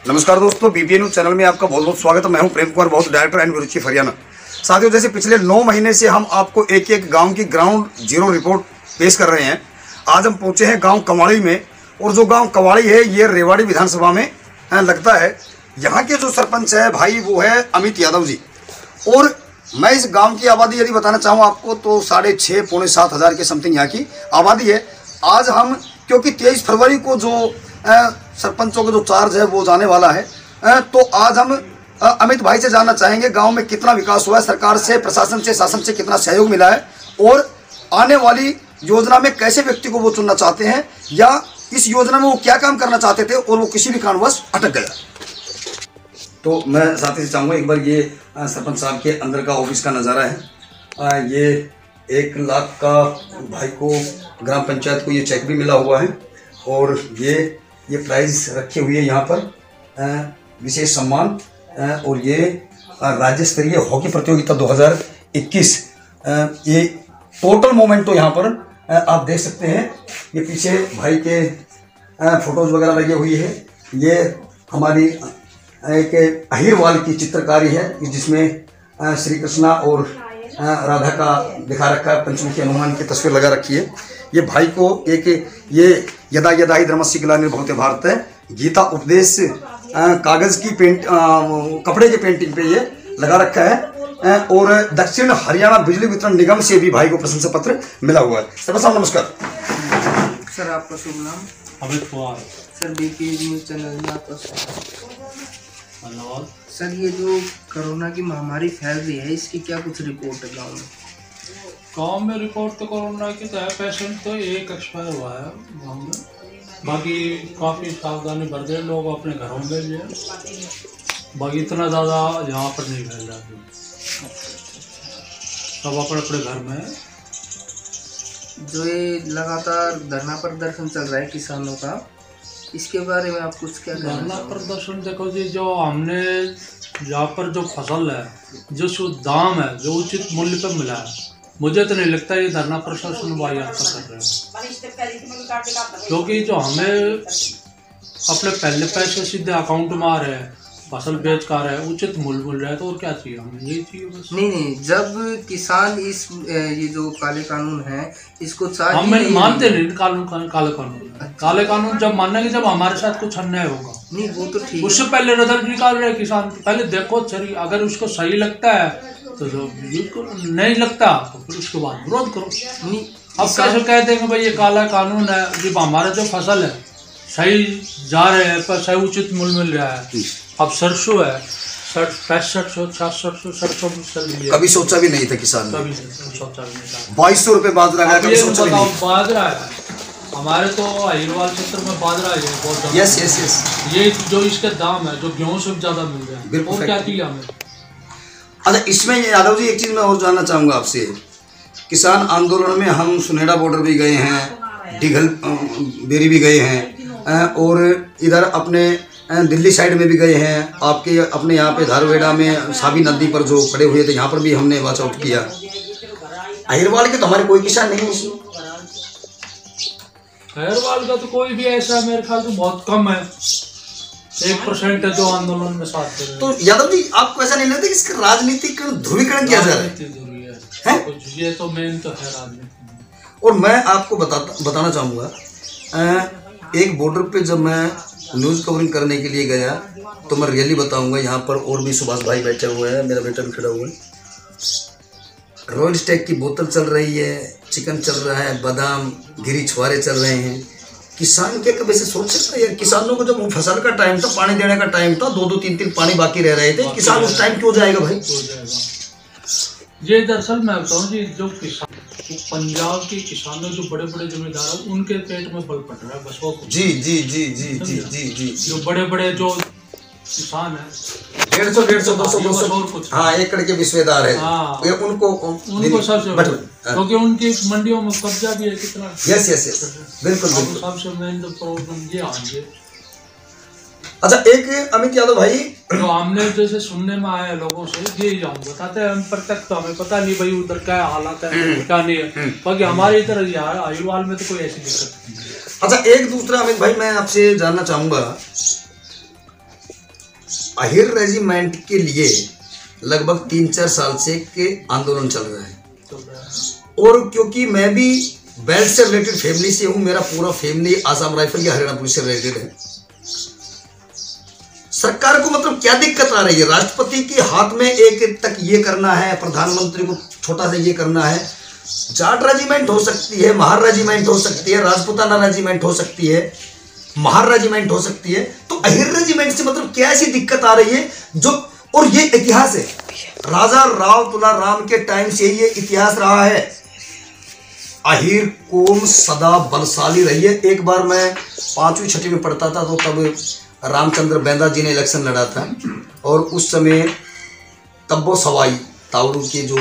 नमस्कार दोस्तों, BPN news channel में आपका बहुत बहुत स्वागत है। मैं हूं प्रेम कुमार, बहुत director and bureau chief Haryana. साथियों, जैसे पिछले 9 महीने से हम आपको एक एक गांव की ग्राउंड जीरो रिपोर्ट पेश कर रहे हैं। आज हम पहुंचे हैं गांव कवाड़ी में, और जो गांव कवाड़ी है ये रेवाड़ी विधानसभा में लगता है। यहाँ के जो सरपंच है भाई वो है अमित यादव जी। और मैं इस गाँव की आबादी यदि बताना चाहूँ आपको तो 6,500 पौने 7 हज़ार के समथिंग यहाँ की आबादी है। आज हम, क्योंकि 23 फरवरी को जो सरपंचों का जो चार्ज है वो जाने वाला है, तो आज हम अमित भाई से जानना चाहेंगे गांव में कितना विकास हुआ है, सरकार से, प्रशासन से, शासन से कितना सहयोग मिला है, और आने वाली योजना में कैसे व्यक्ति को वो चुनना चाहते हैं, या इस योजना में वो क्या काम करना चाहते थे और वो किसी भी कारणवश अटक गया। तो मैं साथ ही चाहूँगा एक बार ये सरपंच साहब के अंदर का ऑफिस का नज़ारा है। ये 1 लाख का भाई को ग्राम पंचायत को ये चेक भी मिला हुआ है, और ये प्राइज रखे हुए यहाँ पर विशेष सम्मान, और ये राज्य स्तरीय हॉकी प्रतियोगिता 2021 ये टोटल मोमेंट तो यहाँ पर आप देख सकते हैं। ये पीछे भाई के फोटोज वगैरह लगी हुई है। ये हमारी एक अहिरवाल की चित्रकारी है जिसमें श्री कृष्णा और राधा का दिखा रखा है, पंचमुखी हनुमान की तस्वीर लगा रखी है। ये भाई को एक ये यदा यदा ही धर्मस्य ग्लानिर्भवते भारत है गीता उपदेश कागज की कपड़े के पेंटिंग पे ये लगा रखा है। और दक्षिण हरियाणा बिजली वितरण निगम से भी भाई को प्रशंसा पत्र मिला हुआ है। सर साहब नमस्कार। सर आपका शुभ नाम? Amit Kumar. Sir BPN news channel में आपका धन्यवाद। सर ये जो कोरोना की महामारी फैल रही है इसकी क्या कुछ रिपोर्ट है गाँव में? गाँव में रिपोर्ट तो कोरोना की तो है, पेशेंट तो एक एक्सपायर हुआ है गाँव में, बाकी काफ़ी सावधानी बरते लोग अपने घरों में भी है, बाकी इतना ज़्यादा यहाँ पर नहीं फैल रहा है, सब अपने अपने घर में है। जो ये लगातार धरना प्रदर्शन चल रहा है किसानों का, इसके बारे में आप कुछ क्या कहना धरना चाहोगे? प्रदर्शन देखो जी, जो हमने यहाँ पर जो फसल है, जो शुद्ध दाम है, जो उचित मूल्य पर मिला है, मुझे तो नहीं लगता ये धरना प्रदर्शन वाहियात कर रहे हैं, क्योंकि जो हमें अपने पहले पैसे सीधे अकाउंट में आ रहे हैं, फसल बेच कर रहे हैं, उचित मूल्य मिल रहा है, तो और क्या चाहिए हमें? यही चाहिए बस। नहीं, जब किसान इस ये जो काले कानून है इसको हम मानते नहीं काले कानून जब मानेंगे जब हमारे साथ कुछ अन्याय होगा। नहीं वो तो ठीक, उससे पहले रिजल्ट निकाल रहे किसान, पहले देखो सही, अगर उसको सही लगता है तो जो नहीं लगता तो फिर उसके बाद विरोध करो। नहीं अब कैसे कह देंगे भाई ये काला कानून है, जब हमारा जो फसल है सही जा रहे हैं पर सही उचित मूल्य मिल रहा है। अब सरसों है 6500 सरसों चल रही है, कभी सोचा भी नहीं था किसान ने, कभी सोचा भी नहीं था। 2200 रुपये बाजरा है, कभी सोचा भी नहीं। बाजरा है हमारे तो अहिरवाल क्षेत्र में, बाजरा है बहुत ज्यादा। यस यस यस, ये जो इसके दाम है जो गेहूं से भी ज्यादा मिल रहा है, बिल्कुल और क्या चाहिए हमें? अच्छा, इसमें यादव जी एक चीज़ मैं और जानना चाहूँगा आपसे। किसान आंदोलन में हम सुनेड़ा बॉर्डर भी गए हैं, डिघल बेरी भी गए हैं, और इधर अपने दिल्ली साइड में भी गए हैं, आपके अपने यहाँ पे धारवेड़ा में साबी नदी पर जो खड़े हुए थे यहाँ पर भी हमने वॉच आउट किया। अहिरवाल के तो हमारे कोई किसान नहीं है इसमें। अहिरवाल का तो कोई भी ऐसा मेरे ख्याल से बहुत कम है, 1% है जो आंदोलन में साथ दे रहे हैं। तो यादव जी आपको ऐसा नहीं लगता कि इसका राजनीतिक ध्रुवीकरण किया जा रहा है? कुछ ये तो मेन तो है राजनीति। और मैं आपको बताना चाहूँगा, एक बॉर्डर पे जब मैं न्यूज़ कवरिंग करने के लिए गया तो मैं रियली बताऊंगा, यहाँ पर और भी सुभाष भाई बैठे हुए हैं, मेरा बेटा भी खड़ा हुआ है, रॉयल स्टेक की बोतल चल रही है, चिकन चल रहा है, बादाम गिरी छुआरे चल रहे हैं। किसान क्या कभी से सोच सकता है यार? किसानों को जब फसल का टाइम था, पानी देने का टाइम था, 2-2 3-3 पानी बाकी रह रहे थे, किसान उस टाइम क्यों जाएगा भाई? ये दरअसल मैं बताऊँ जी, जो किसान पंजाब के किसानों जो बड़े बड़े जमींदार हैं उनके पेट में बल पड़ रहा है बस वो। जी जी जी जी जी जी जी, जो बड़े बड़े जो किसान है 150 200 हाँ एकड़ के विश्वेदार है, उनको सबसे, क्योंकि उनकी मंडियों में कब्जा भी है कितना। यस यस यस, बिल्कुल बिल्कुल। सबसे मेन तो प्रॉब्लम ये आगे। अच्छा, एक अमित यादव भाई, जो हमने जैसे सुनने में आया लोगों से, यही जाऊँ बताते हैं, हम प्रत्यक्ष तो हमें पता नहीं भाई उधर क्या हालात है क्या नहीं है, बाकी हमारे इधर अहिरवाल में तो कोई ऐसी दिक्कत नहीं है। अच्छा, एक दूसरा अमित भाई मैं आपसे जानना चाहूंगा, अहिर रेजिमेंट के लिए लगभग 3-4 साल से के आंदोलन चल रहा है, और क्योंकि मैं भी बेल्ट से रिलेटेड फैमिली से हूँ, मेरा पूरा फैमिली आसाम राइफल या हरियाणा पुलिस से रिलेटेड है। सरकार को मतलब क्या दिक्कत आ रही है? राष्ट्रपति के हाथ में एक तक ये करना है, प्रधानमंत्री को छोटा सा ये करना है। जाट रेजिमेंट हो सकती है, महार रेजिमेंट हो सकती है, राजपूताना रेजिमेंट हो सकती है, महार रेजिमेंट हो सकती है, तो अहिर रेजिमेंट से मतलब क्या ऐसी दिक्कत आ रही है जो, और ये इतिहास है, राजा राव तुलाराम के टाइम से ये इतिहास रहा है। अहिर कौम सदा बलशाली रही है। एक बार मैं 5वीं 6वीं में पढ़ता था, तो तब रामचंद्र बैदा जी ने इलेक्शन लड़ा था, और उस समय तब्बो सवाई तावड़ू के जो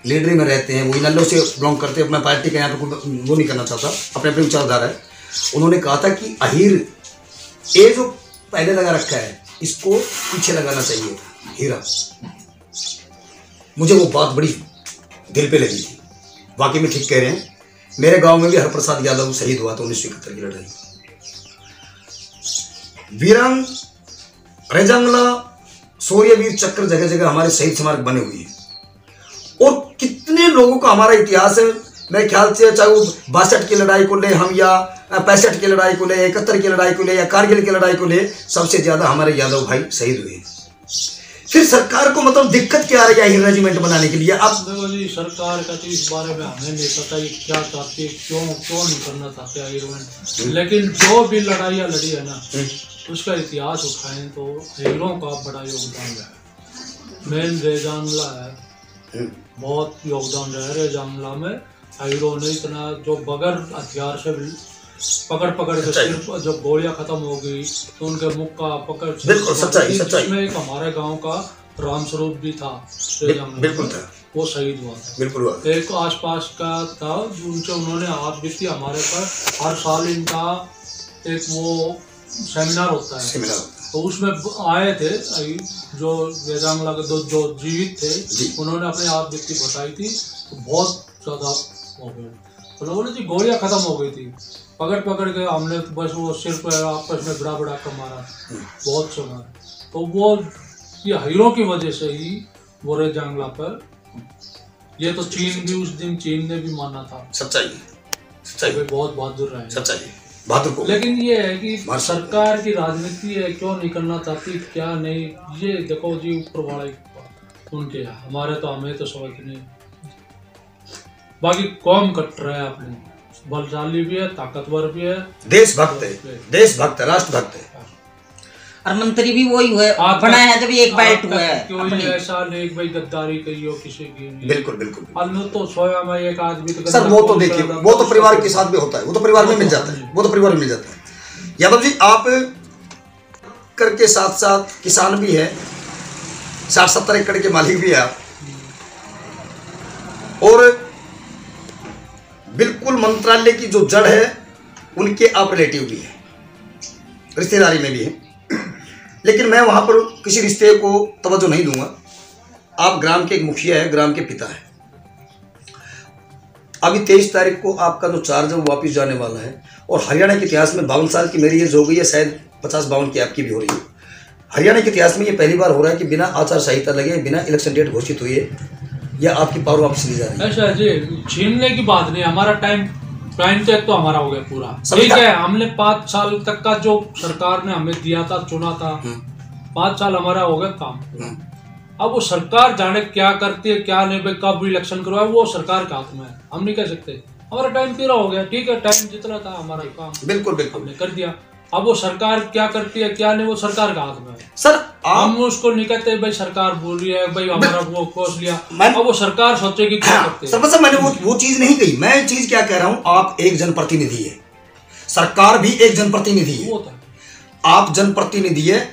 लीडरी में रहते हैं, वो इनलो से बिलोंग करते हैं, अपना पार्टी का यहाँ पे वो नहीं करना चाहता, अपने अपनी विचारधारा है। उन्होंने कहा था कि अहिर ये जो पहले लगा रखा है इसको पीछे लगाना चाहिए था, हीरा। मुझे वो बात बड़ी दिल पे लगी थी, वाकई में ठीक कह रहे हैं। मेरे गांव में भी हरप्रसाद यादव शहीद हुआ था 1971 की लड़ाई। वीरांग रेजांगला शौर्यवीर चक्र जगह जगह हमारे शहीद स्मारक बने हुए हैं, और कितने लोगों का हमारा इतिहास है। मेरे ख्याल से चाहे वो 62 की लड़ाई को ले हम, या 65 की लड़ाई को ले, 71 की लड़ाई को ले, या कारगिल की लड़ाई को ले, सबसे ज्यादा हमारे यादव भाई शहीद हुए। फिर सरकार को मतलब दिक्कत क्या आ रही है रेजिमेंट बनाने के लिए? अब देखो जी, सरकार का तो इस बारे में हमें नहीं पता ये क्या चाहती है, क्यों नहीं करना चाहते रेजिमेंट। लेकिन जो भी लड़ाइयाँ लड़ी है ना, उसका इतिहास उठाएं तो हीरों का बड़ा योगदान है। मेन रेजांगला है, बहुत योगदान रहा है रेजांगला में। हीरो ने इतना जो बगैर हथियार से पकड़ के सिर जब गोलियां खत्म हो गई तो उनके मुख का पकड़, बिल्कुल सच्चाई। इसमें एक हमारे गांव का राम स्वरूप भी था, बिल्कुल था, वो शहीद हुआ था, बिल्कुल हुआ। एक आसपास का था उनसे उन्होंने हाथ बीती हमारे पर। हर साल इनका एक वो सेमिनार होता है, तो उसमें आए थे जो रेजांगला के जो जीवित थे, उन्होंने अपने हाथ बीती बताई थी, तो बहुत ज्यादा हो गए। तो बोले जी गोलियां खत्म हो गई थी, पकड़ के हमने बस वो सिर पर आपस में बड़ा कर मारा बहुत समय। तो वो ये हीरो की वजह से ही वो रेजांगला पर, ये तो चीन भी उस दिन चीन ने भी माना था। सच्चाई बहुत बहादुर रहे, सच्चाई बहादुर को। लेकिन ये है कि सरकार की राजनीति है, क्यों नहीं करना चाहती क्या नहीं, ये देखो जी ऊपर वाले उनके, हमारे तो हमें तो समझ नहीं। बाकी कौम कट रहा है अपने, बलशाली भी है, ताकतवर भी है, देशभक्त है, राष्ट्रभक्त है, और मंत्री भी वही हुए बना है जब एक बैठ हुआ है। कोई ऐसा नहीं भाई गद्दारी कही हो किसी की। बिल्कुल। अन्य तो सोया में एक आदमी तो सर वो तो देखिए, वो तो परिवार के साथ भी होता है, वो तो परिवार में मिल जाता है, यादव जी आप करके साथ साथ किसान भी है, 60-70 एकड़ के मालिक भी है आप, और बिल्कुल मंत्रालय की जो जड़ है उनके आप रिलेटिव भी है, रिश्तेदारी में भी है। लेकिन मैं वहां पर किसी रिश्ते को तवज्जो नहीं दूंगा। आप ग्राम के एक मुखिया है, ग्राम के पिता है। अभी 23 तारीख को आपका जो चार्ज है वो वापिस जाने वाला है, और हरियाणा के इतिहास में 52 साल की मेरी एज हो गई है, शायद 50-52 की आपकी भी हो रही है। हरियाणा के इतिहास में ये पहली बार हो रहा है कि बिना आचार संहिता लगे, बिना इलेक्शन डेट घोषित हुई है, या आपकी पावर वापस ली जा रही है। ऐसा जी छीनने की बात नहीं, हमारा टाइम तक तो हमारा हो गया पूरा, ठीक है। हमने 5 साल तक का जो सरकार ने हमें दिया था, चुना था, 5 साल हमारा हो गया काम। अब वो सरकार जाने क्या करती है क्या नहीं, भाई कब इलेक्शन करवाए वो सरकार के हाथ में है, हम नहीं कह सकते। हमारा टाइम पूरा हो गया, ठीक है, टाइम जितना था हमारा काम बिल्कुल हमने कर दिया। अब वो सरकार क्या करती है क्या नहीं वो सरकार के हाथ में है सर। हम उसको नहीं कहते भाई सरकार बोल रही है भाई हमारा वो कोस लिया, अब वो सरकार सोचेगी क्या करते हैं। सर मैंने वो चीज नहीं कही, मैं चीज क्या कह रहा हूं, आप एक जनप्रतिनिधि है, सरकार भी एक जनप्रतिनिधि है, आप जनप्रतिनिधि है।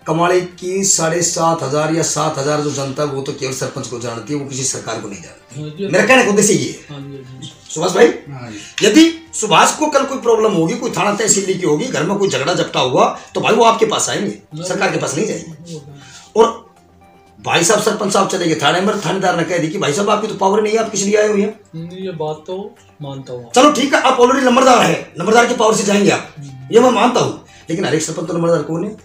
कमाड़ी की 7,500 या 7,000 जो जनता वो तो केवल सरपंच को जानती है, वो किसी सरकार को नहीं जानती। मेरा कहने का उद्देश्य ये है सुभाष भाई, यदि सुभाष को कल कोई प्रॉब्लम होगी, कोई थाना तहसील की होगी, घर में कोई झगड़ा झपटा हुआ, तो भाई वो आपके पास आएंगे, सरकार के पास नहीं जाएंगे। और भाई साहब सरपंच साहब चले गए थाने में, थानेदार ने कह दी कि भाई साहब आपकी तो पावर नहीं है, आप किस लिए आए हुए हैं। ये बात तो मानता हूँ, चलो ठीक है, आप ऑलरेडी नंबरदार है, नंबरदार की पावर से जाएंगे आप, ये मैं मानता हूँ। लेकिन हर एक सरपंच तो नंबरदार कौन है?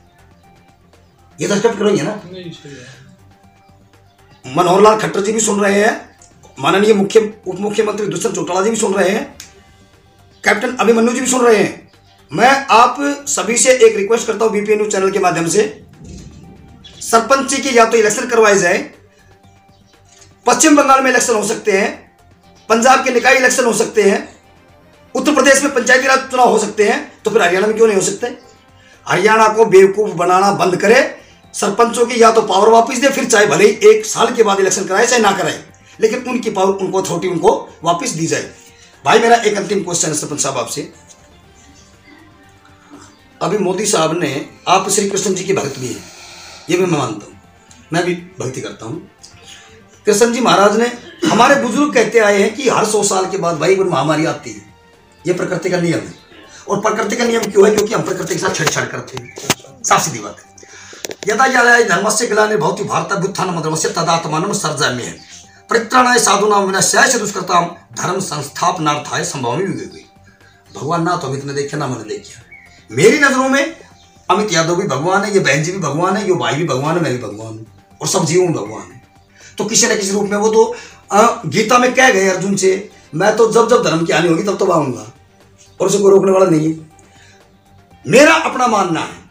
ये तो एक्सेप्ट करोगे ना? नहीं सही है। मनोहर लाल खट्टर जी भी सुन रहे हैं, माननीय उप मुख्यमंत्री दुष्यंत चौटाला जी भी सुन रहे हैं, कैप्टन अभिमन्यु जी भी सुन रहे हैं। मैं आप सभी से एक रिक्वेस्ट करता हूं बीपीएन न्यूज चैनल के माध्यम से, सरपंच की या तो इलेक्शन करवाए जाए, पश्चिम बंगाल में इलेक्शन हो सकते हैं, पंजाब के निकाय इलेक्शन हो सकते हैं, उत्तर प्रदेश में पंचायती राज चुनाव हो सकते हैं, तो फिर हरियाणा में क्यों नहीं हो सकते? हरियाणा को बेवकूफ बनाना बंद करे, सरपंचों की या तो पावर वापस दे, फिर चाहे भले ही 1 साल के बाद इलेक्शन कराए चाहे ना कराए, लेकिन उनकी पावर, उनको अथॉरिटी उनको वापस दी जाए। भाई मेरा एक अंतिम क्वेश्चन है सरपंच साहब आपसे। अभी मोदी साहब ने, आप श्री कृष्ण जी की भक्त भी है, ये भी मैं मानता हूं, मैं भी भक्ति करता हूं। कृष्ण जी महाराज ने, हमारे बुजुर्ग कहते आए हैं कि हर 100 साल के बाद भाई महामारी आती है, ये प्रकृति का नियम है। और प्रकृति का नियम क्यों है? क्योंकि हम प्रकृति के साथ छेड़छाड़ करते हैं, साफ सीधी बात है। यदा यदा धर्मस्य ग्लानिर्भवति भारत व्युत्थानमधर्मस्य तदात्मानं सृजाम्यहम् परित्राणाय साधूनां विनाशाय दुष्कृतां धर्म संस्थापनार्थाय संभवामि युगे। भगवान ना तो अमित ने देखे ना मैंने देखा, मेरी नजरों में अमित यादव भी भगवान है, ये बहन जी भी भगवान है, ये भाई भी भगवान है, मैं भी भगवान हूँ, और सब जीवों में भगवान है। तो किसी न किसी रूप में वो तो गीता में कह गए अर्जुन से, मैं तो जब जब धर्म की हानि होगी तब तो आऊंगा, और उसे कोई रोकने वाला नहीं है। मेरा अपना मानना है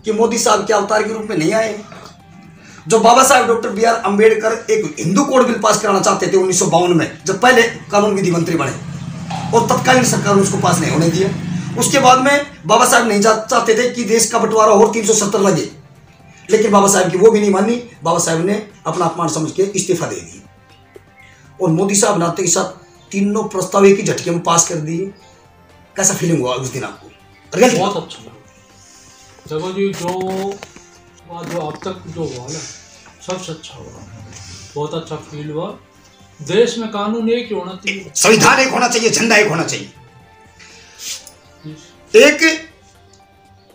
कि मोदी साहब के अवतार के रूप में नहीं आए। जो बाबा साहब डॉक्टर बी आर अम्बेडकर एक हिंदू कोड बिल पास कराना चाहते थे 1952 में, जब पहले कानून विधि मंत्री बने, और तत्कालीन सरकार ने उसको पास नहीं होने दिया। उसके बाद में बाबा साहब नहीं चाहते थे कि देश का बंटवारा और 370 लगे, लेकिन बाबा साहब की वो भी नहीं मानी। बाबा साहब ने अपना अपमान समझ के इस्तीफा दे दिया, और मोदी साहब नाते के साथ तीनों प्रस्ताव एक ही झटके में पास कर दिए। कैसा फीलिंग हुआ उस दिन आपको? बहुत अच्छा लगा। देखो जी, जो अब तक जो हुआ ना, सबसे अच्छा हुआ, बहुत अच्छा फील हुआ। देश में कानून एक ही होना चाहिए, संविधान एक होना चाहिए, झंडा एक होना चाहिए। एक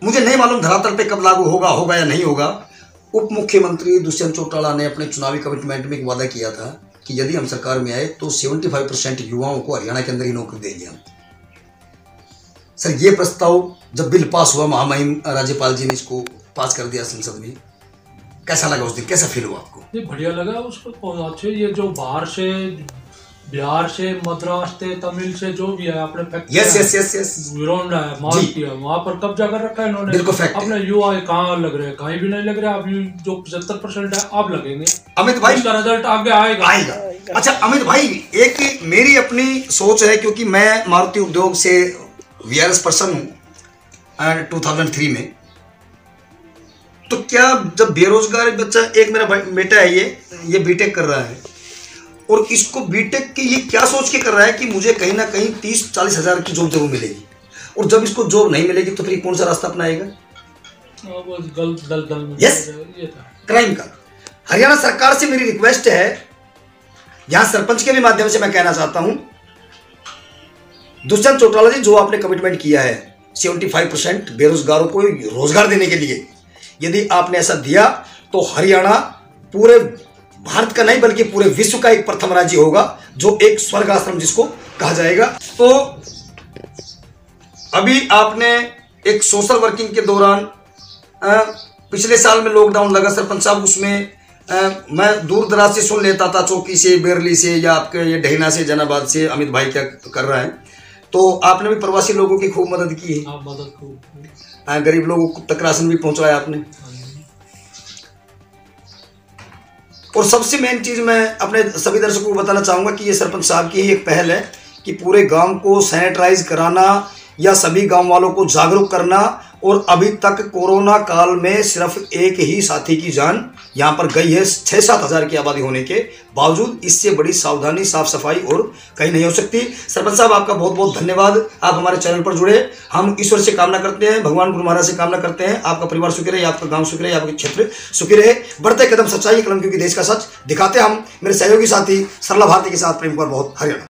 मुझे नहीं मालूम धरातल पे कब लागू होगा या नहीं होगा। उप मुख्यमंत्री दुष्यंत चौटाला ने अपने चुनावी कमिटमेंट में एक वादा किया था कि यदि हम सरकार में आए तो 75% युवाओं को हरियाणा के अंदर ही नौकरी देंगे हम। सर, ये प्रस्ताव जब बिल पास हुआ, महामहिम राज्यपाल जी ने इसको पास कर दिया संसद में, कैसा लगा उस दिन? कैसा फील हुआ आपको? ये बढ़िया लगा उसको। अच्छे, ये जो बाहर से, बिहार से, मद्रास से, तमिल से जो भी है अपने यस विरोंडा है, माल किया, वहाँ पर कब्जा कर रखा है इन्होंने। बिल्कुल फैक्ट। अपने युवा कहाँ लग रहे हैं? कहीं भी नहीं लग रहे। अब जो 75% है अब लगेंगे। अमित भाई, इसका रिजल्ट आगे आएगा। अच्छा अमित भाई, एक मेरी अपनी सोच है, क्योंकि मैं मारुति उद्योग से वीआरएस पर्सन हूँ 2003 में, तो क्या जब बेरोजगार बच्चा, एक मेरा बेटा है, ये बीटेक कर रहा है, और इसको बीटेक की ये क्या सोच के कर रहा है कि मुझे कहीं ना कहीं 30-40 हज़ार की जॉब जरूर मिलेगी, और जब इसको जॉब नहीं मिलेगी तो फिर कौन सा रास्ता अपनाएगा? यस, क्राइम का। हरियाणा सरकार से मेरी रिक्वेस्ट है, यहां सरपंच के भी माध्यम से मैं कहना चाहता हूं, दुष्यंत चौटाला जी, जो आपने कमिटमेंट किया है 75% बेरोजगारों को रोजगार देने के लिए, यदि आपने ऐसा दिया तो हरियाणा पूरे भारत का नहीं बल्कि पूरे विश्व का एक प्रथम राज्य होगा, जो एक स्वर्ग आश्रम जिसको कहा जाएगा। तो अभी आपने एक सोशल वर्किंग के दौरान, पिछले साल में लॉकडाउन लगा सरपंच साहब, उसमें मैं दूर दराज से सुन लेता था, चौकी से, बेरली से, या आपके ये डहीना से, जनाबाद से अमित भाई क्या कर रहे हैं, तो आपने भी प्रवासी लोगों की खूब मदद की है, गरीब लोगों तक राशन भी पहुंचाया आपने। और सबसे मेन चीज मैं अपने सभी दर्शकों को बताना चाहूंगा कि ये सरपंच साहब की ही एक पहल है कि पूरे गांव को सैनिटाइज कराना या सभी गांव वालों को जागरूक करना। और अभी तक कोरोना काल में सिर्फ एक ही साथी की जान यहाँ पर गई है 6-7 हज़ार की आबादी होने के बावजूद। इससे बड़ी सावधानी, साफ सफाई और कहीं नहीं हो सकती। सरपंच साहब, आपका बहुत बहुत धन्यवाद, आप हमारे चैनल पर जुड़े। हम ईश्वर से कामना करते हैं, भगवान गुरु महाराज से कामना करते हैं, आपका परिवार सुखी रहे, आपका गांव सुखी रहे, आपके क्षेत्र सुखी रहे। बढ़ते कदम सच्चाई कलम, क्योंकि देश का सच दिखाते हम। मेरे सहयोगी साथी सरला भारती के साथ प्रेम कुमार, बहुत हरियाणा।